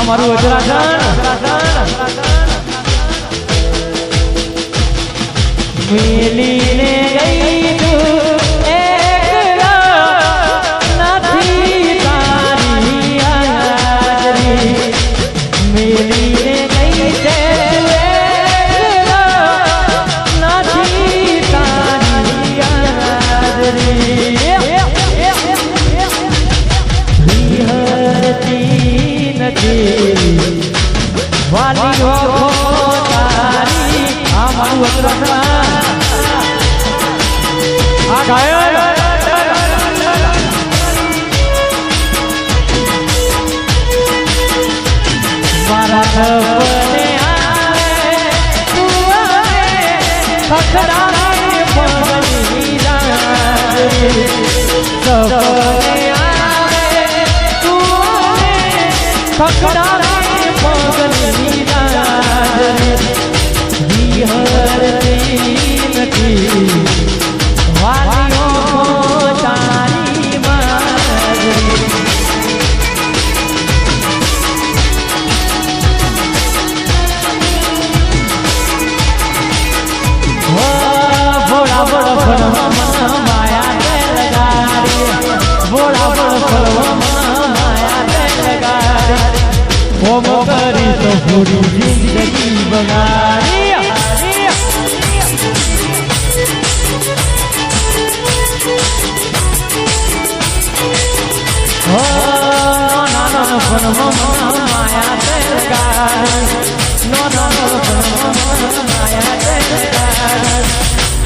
મારું મિલીને ગઈ તું એકલા નથી તારી હાજરી મિલીને ગઈ છે તું એકલા નથી તારી હાજરી વિહરતી નથી વાલીઓ તારી આ મારું મારા સપને આવે તું આવે ખખડાવે પગની રાત્રિ સપને આવે તું આવે ખખડાવે પગની રાત્રિ વિહરતી નથી વાલીઓ તારી મારી ભોળા ભોળા ભળવામાં માયા લગાડી ભોળા ભોળા ભળવામાં માયા લગાડી ઓમ કરી તો પૂરી જિંદગી બગાડી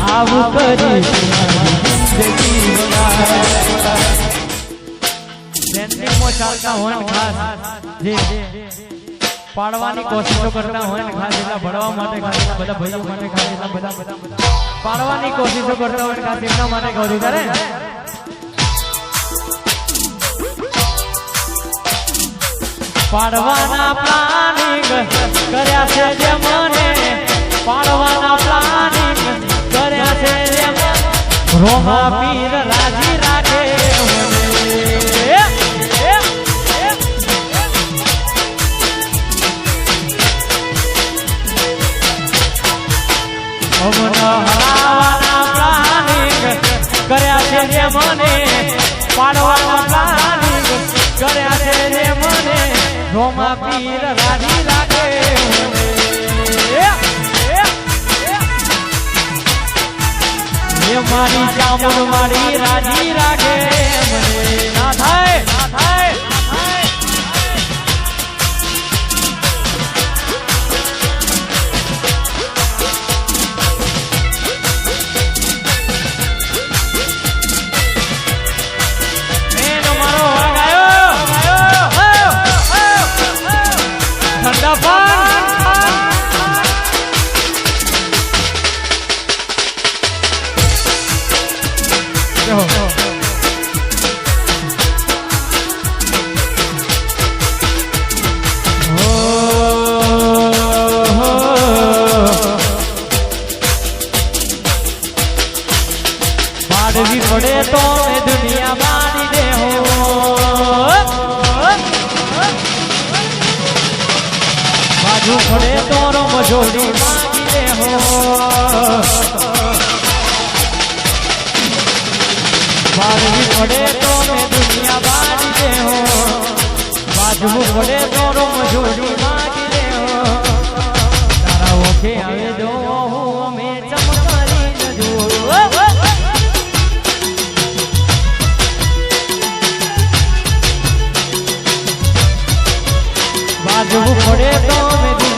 આવું કરી ચાલતા હોય ખાસ જે પાડવાની કોશિશો કરતા હોય ને ખાસ એટલા ભણવા માટે ખાસ બધા ભાઈઓ માટે ખાસ એટલા બધા પાડવાની કોશિશો કરતા હોય ખાસ એટલા માટે ગૌરી કરે પાડવાના પ્લાનિંગ કર્યા છે જે મને પાડવાના પ્લાનિંગ કર્યા છે જે રોમા પીર રાજી રાખે હરાવાના પ્લાનિંગ કર્યા છે જે મને પાડવાના પ્લાનિંગ કર્યા છે જે મને રોમા પીર રાજી રાખે મારી ચામુંડ મારી રાજી રાખે મને ના થાય ના થાય પાડવી પડે તો દુનિયા મારી દે હો બાજુ પડે તો મજોડી મારી દે હો પાડવી પડે તો દુનિયા મારી દે હો બાજુ પડે તો મજોડી મારી દે હો તારા ઓખે આવે જો અમે ચમકારી જો બાજુ પડે તો મેં